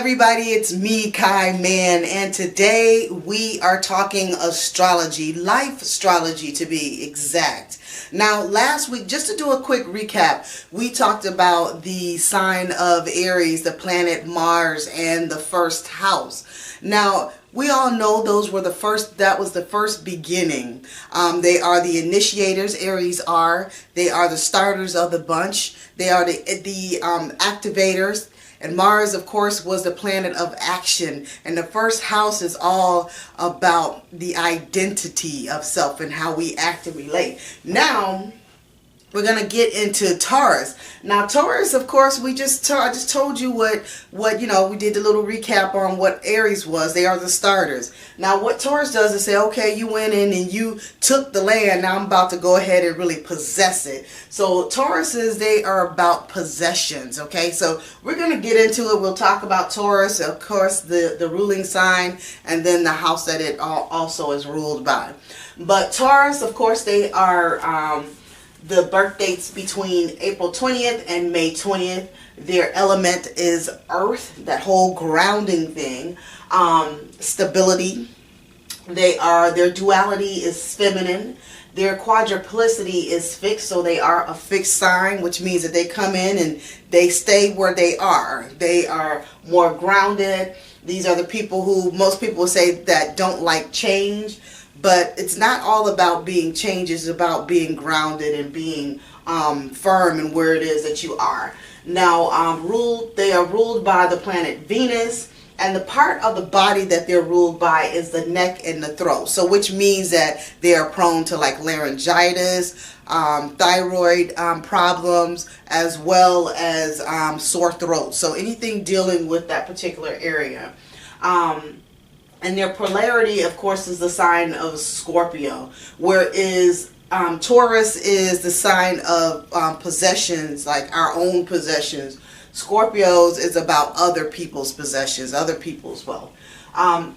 everybody, it's me, Kai Man, and today we are talking astrology, life astrology to be exact. Now, last week, just to do a quick recap, we talked about the sign of Aries, the planet Mars, and the first house. Now, we all know that was the first beginning. They are the initiators, Aries are. They are the starters of the bunch. They are the activators. And Mars, of course, was the planet of action. And the first house is all about the identity of self and how we act and relate. Now, we're going to get into Taurus. Now, Taurus, of course, I just told you what we did a little recap on what Aries was. They are the starters. Now, what Taurus does is say, okay, you went in and you took the land. Now I'm about to go ahead and really possess it. So Tauruses, they are about possessions, okay? So we're going to get into it. We'll talk about Taurus, of course, the ruling sign, and then the house that it also is ruled by. But Taurus, of course, they are the birth dates between April 20th and May 20th. Their element is earth, that whole grounding thing. Stability. Their duality is feminine. Their quadruplicity is fixed, so they are a fixed sign, which means that they come in and they stay where they are. They are more grounded. These are the people who most people say that don't like change. But it's not all about being changed. It's about being grounded and being firm in where it is that you are. Now, they are ruled by the planet Venus, and the part of the body that they're ruled by is the neck and the throat. So, which means that they are prone to like laryngitis, thyroid problems, as well as sore throat. So, anything dealing with that particular area. And their polarity, of course, is the sign of Scorpio, whereas Taurus is the sign of possessions, like our own possessions. Scorpios is about other people's possessions, other people's wealth.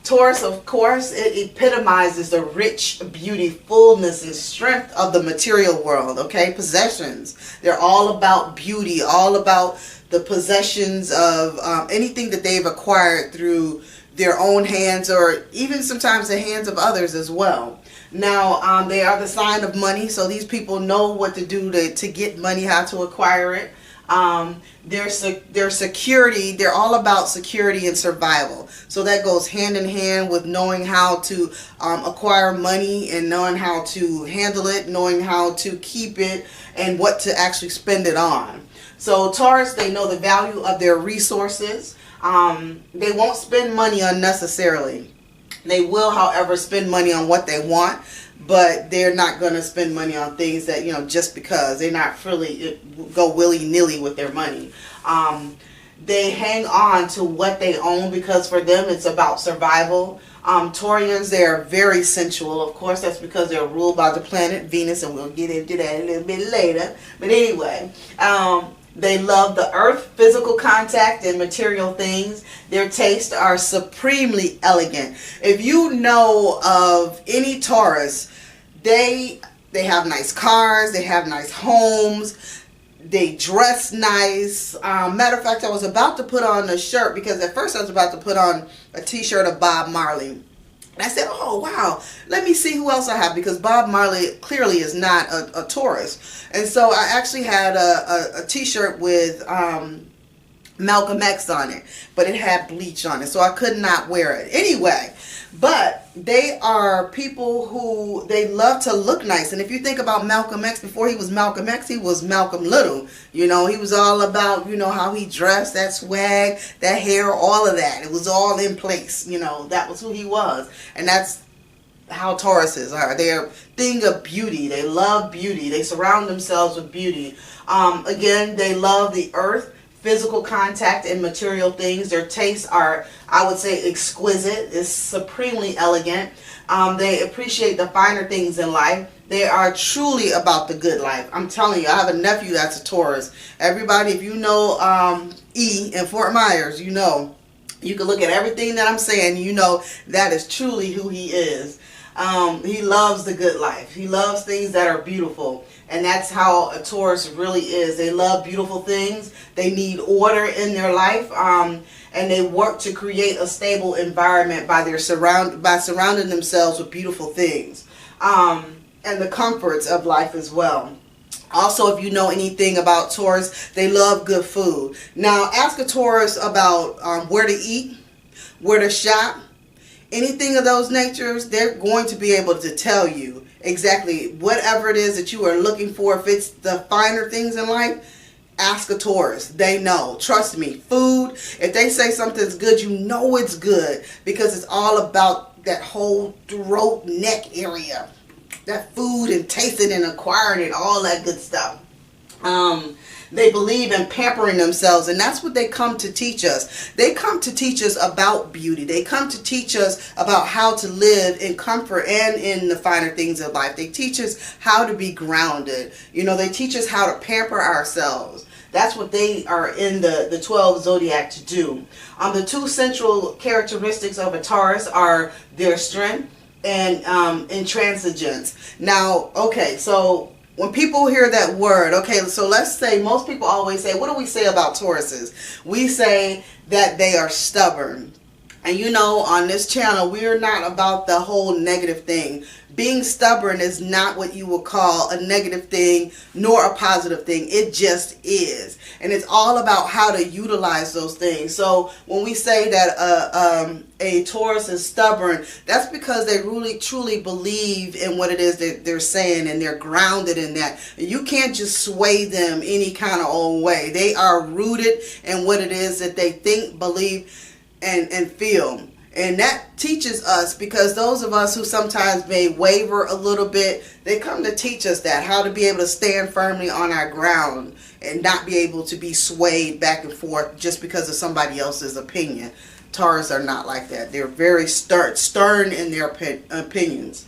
Taurus, of course, it epitomizes the rich beauty, fullness, and strength of the material world, okay? Possessions. They're all about beauty, all about the possessions of anything that they've acquired through their own hands, or even sometimes the hands of others as well. Now, they are the sign of money, so these people know what to do to get money, how to acquire it. Their security, they're all about security and survival. So that goes hand in hand with knowing how to acquire money and knowing how to handle it, knowing how to keep it, and what to actually spend it on. So Taurus, they know the value of their resources. They won't spend money unnecessarily. They will, however, spend money on what they want, but they're not going to spend money on things that, just because. They're not really go willy-nilly with their money. They hang on to what they own because for them it's about survival. Taurians, they're very sensual. Of course, that's because they're ruled by the planet Venus, and we'll get into that a little bit later. But anyway, they love the earth, physical contact, and material things. Their tastes are supremely elegant. If you know of any Taurus, they have nice cars, they have nice homes, they dress nice. Matter of fact, I was about to put on a shirt because at first I was about to put on a t-shirt of Bob Marley. And I said, oh, wow, let me see who else I have, because Bob Marley clearly is not a Taurus. And so I actually had a t-shirt with Malcolm X on it, but it had bleach on it, so I could not wear it. Anyway, but they are people who, they love to look nice. And if you think about Malcolm X, before he was Malcolm X, he was Malcolm Little. He was all about, how he dressed, that swag, that hair, all of that. It was all in place. That was who he was. And that's how Tauruses are. They're a thing of beauty. They love beauty. They surround themselves with beauty. Again, they love the earth, physical contact, and material things. Their tastes are, I would say, exquisite. It's supremely elegant. They appreciate the finer things in life. They are truly about the good life. I'm telling you, I have a nephew that's a Taurus. Everybody, if you know E in Fort Myers, you can look at everything that I'm saying, that is truly who he is. He loves the good life. He loves things that are beautiful. And that's how a Taurus really is. They love beautiful things. They need order in their life. And they work to create a stable environment by surrounding themselves with beautiful things. And the comforts of life as well. Also, if you know anything about Taurus, they love good food. Now, ask a Taurus about where to eat, where to shop, anything of those natures. They're going to be able to tell you exactly whatever it is that you are looking for. If it's the finer things in life, ask a Taurus. They know. Trust me. Food, if they say something's good, you know it's good, because it's all about that whole throat, neck area. That food and tasting and acquiring it, all that good stuff. They believe in pampering themselves, and that's what they come to teach us. They come to teach us about beauty. They come to teach us about how to live in comfort and in the finer things of life. They teach us how to be grounded. You know, they teach us how to pamper ourselves. That's what they are in the 12 zodiac to do. The two central characteristics of a Taurus are their strength and intransigence. Now, okay, so when people hear that word, okay, so let's say, most people always say, what do we say about Tauruses? We say that they are stubborn. And you know, on this channel, we're not about the whole negative thing. Being stubborn is not what you would call a negative thing, nor a positive thing. It just is. And it's all about how to utilize those things. So when we say that a Taurus is stubborn, that's because they really truly believe in what it is that they're saying, and they're grounded in that. You can't just sway them any kind of old way. They are rooted in what it is that they think, believe, and feel. And that teaches us, because those of us who sometimes may waver a little bit, they come to teach us that, how to be able to stand firmly on our ground and not be able to be swayed back and forth just because of somebody else's opinion. Taurus are not like that. They're very stern in their opinions.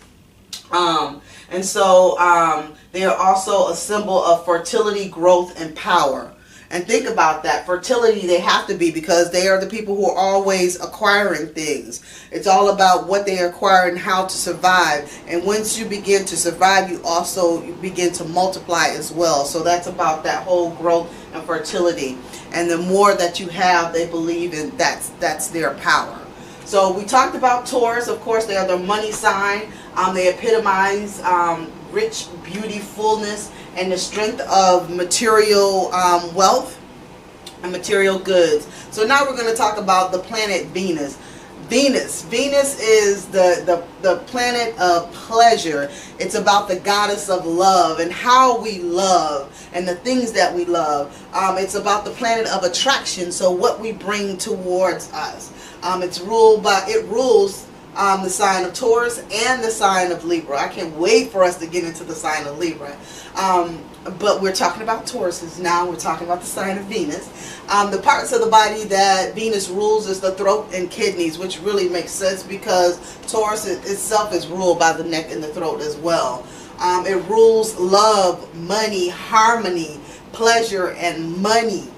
And so they are also a symbol of fertility, growth, and power. And think about that. Fertility, they have to be, because they are the people who are always acquiring things. It's all about what they acquire and how to survive. And once you begin to survive, you also begin to multiply as well. So that's about that whole growth and fertility. And the more that you have, they believe in that's their power. So we talked about Taurus. Of course, they are the money sign. They epitomize rich beauty, fullness, and the strength of material wealth and material goods. So now we're going to talk about the planet Venus. Venus is the planet of pleasure. It's about the goddess of love and how we love and the things that we love. It's about the planet of attraction, so what we bring towards us. It rules the sign of Taurus and the sign of Libra. I can't wait for us to get into the sign of Libra. But we're talking about Tauruses now. We're talking about the sign of Venus. The parts of the body that Venus rules is the throat and kidneys, which really makes sense because Taurus itself is ruled by the neck and the throat as well. It rules love, money, harmony, pleasure, and money.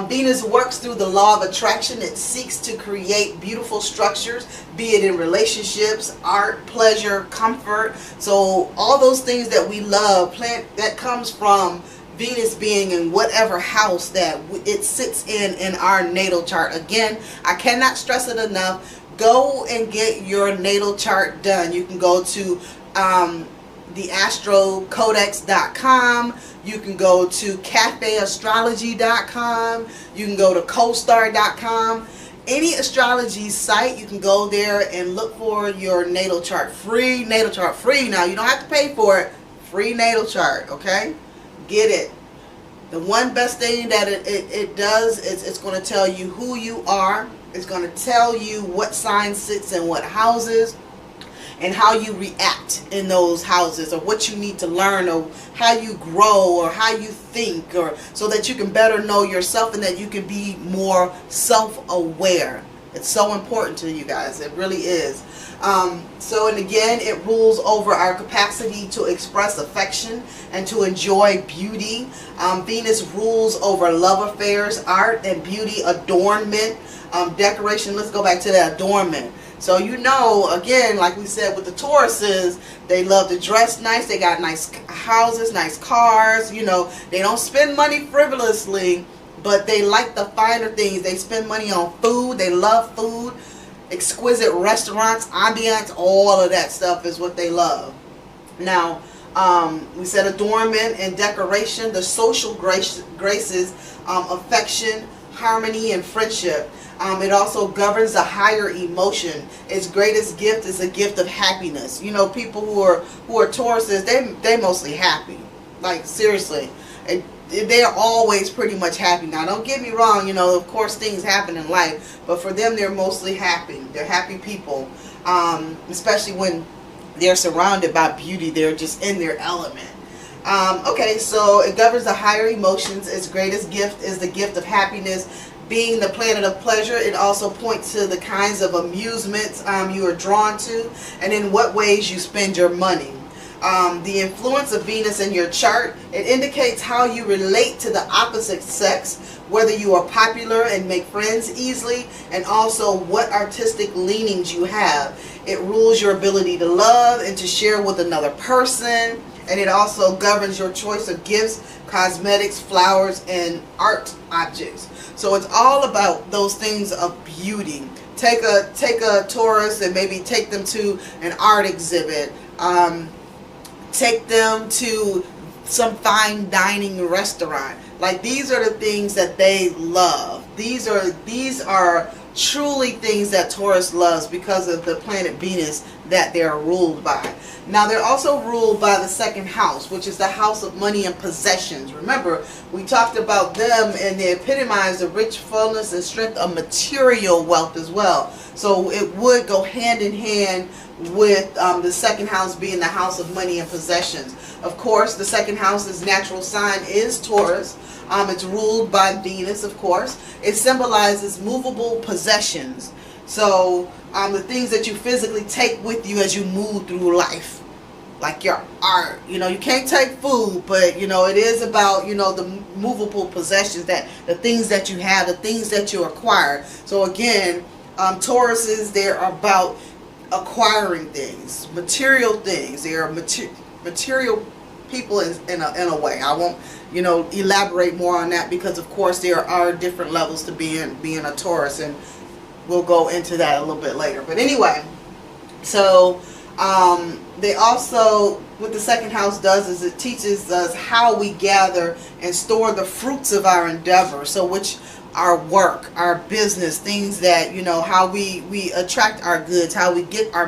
Venus works through the law of attraction. It seeks to create beautiful structures, be it in relationships, art, pleasure, comfort. So all those things that we love, that comes from Venus being in whatever house that it sits in our natal chart. Again, I cannot stress it enough. Go and get your natal chart done. You can go to theastrocodex.com. You can go to cafeastrology.com. You can go to costar.com. Any astrology site, you can go there and look for your natal chart. Free natal chart. Free. Now, you don't have to pay for it. Free natal chart, okay? Get it. The one best thing that it does is it's going to tell you who you are. It's going to tell you what sign sits in what houses, and how you react in those houses, or what you need to learn, or how you grow, or how you think, or so that you can better know yourself and that you can be more self-aware. It's so important to you guys. It really is. And again, it rules over our capacity to express affection and to enjoy beauty. Venus rules over love affairs, art and beauty, adornment, decoration. Let's go back to that adornment. So you know, again, like we said with the Tauruses, they love to dress nice. They got nice houses, nice cars. You know, they don't spend money frivolously, but they like the finer things. They spend money on food. They love food. Exquisite restaurants, ambiance, all of that stuff is what they love. Now, we said adornment and decoration, the social graces, affection, harmony, and friendship. It also governs a higher emotion. Its greatest gift is a gift of happiness. You know, people who are Tauruses, they mostly happy. Like, seriously. They're always pretty much happy. Now, don't get me wrong, you know, of course things happen in life, but for them, they're mostly happy. They're happy people, especially when they're surrounded by beauty. They're just in their element. Okay, so it governs the higher emotions. Its greatest gift is the gift of happiness. Being the planet of pleasure, it also points to the kinds of amusements you are drawn to and in what ways you spend your money. The influence of Venus in your chart, it indicates how you relate to the opposite sex, whether you are popular and make friends easily, and also what artistic leanings you have. It rules your ability to love and to share with another person, and it also governs your choice of gifts, cosmetics, flowers, and art objects. So it's all about those things of beauty. Take a Taurus and maybe take them to an art exhibit. Take them to some fine dining restaurant. Like, these are the things that they love. These are truly things that Taurus loves because of the planet Venus that they're ruled by. Now, they're also ruled by the second house, which is the house of money and possessions. Remember, we talked about them and they epitomize the rich fullness and strength of material wealth as well. So it would go hand in hand with the second house being the house of money and possessions. Of course, the second house's natural sign is Taurus. It's ruled by Venus, of course. It symbolizes movable possessions. So the things that you physically take with you as you move through life, like your art. You know, you can't take food, but you know, it is about, you know, the movable possessions, that the things that you have, the things that you acquire. So again, Tauruses, they're about acquiring things, material things. They are material people in a way. I won't, you know, elaborate more on that because of course there are different levels to being a Taurus, and we'll go into that a little bit later. But anyway, so they also, what the second house does is it teaches us how we gather and store the fruits of our endeavor. So which our work, our business, things that, you know, how we attract our goods, how we get our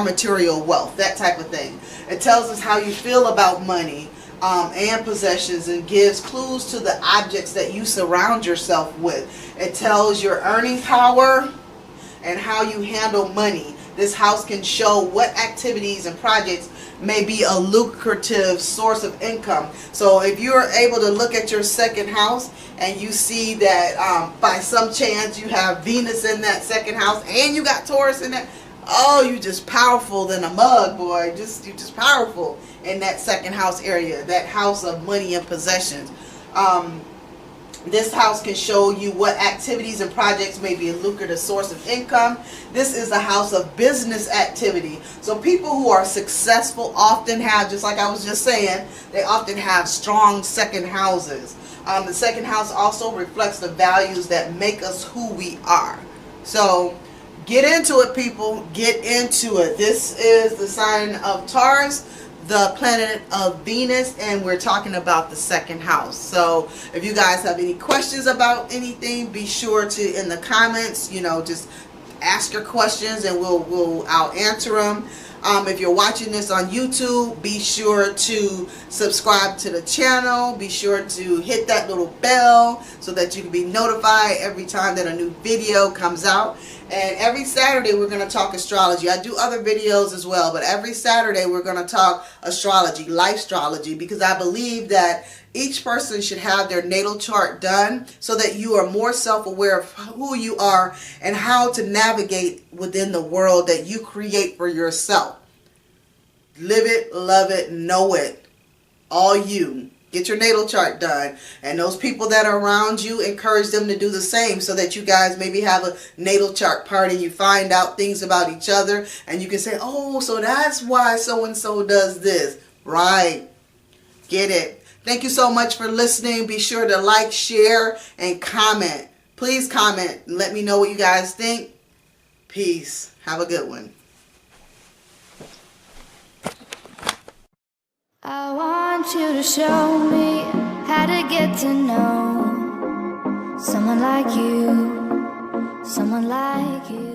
material wealth, that type of thing. It tells us how you feel about money and possessions, and gives clues to the objects that you surround yourself with. It tells your earning power and how you handle money. This house can show what activities and projects may be a lucrative source of income. So if you're able to look at your second house and you see that by some chance you have Venus in that second house and you got Taurus in that, oh, you just powerful than a mug, boy. You just powerful in that second house area, that house of money and possessions. This house can show you what activities and projects may be a lucrative source of income. This is a house of business activity. So people who are successful often have, just like I was just saying, they often have strong second houses. The second house also reflects the values that make us who we are. So get into it, people. Get into it. This is the sign of Taurus, the planet of Venus, and we're talking about the second house. So if you guys have any questions about anything, be sure to, in the comments, you know, just ask your questions and I'll answer them. If you're watching this on YouTube, be sure to subscribe to the channel. Be sure to hit that little bell so that you can be notified every time that a new video comes out. And every Saturday we're going to talk astrology. I do other videos as well, but every Saturday we're going to talk astrology, life astrology, because I believe that each person should have their natal chart done so that you are more self-aware of who you are and how to navigate within the world that you create for yourself. Live it, love it, know it. All you. Get your natal chart done. And those people that are around you, encourage them to do the same so that you guys maybe have a natal chart party. You find out things about each other and you can say, oh, so that's why so-and-so does this. Right. Get it. Thank you so much for listening. Be sure to like, share, and comment. Please comment. Let me know what you guys think. Peace. Have a good one. I want you to show me how to get to know someone like you, someone like you.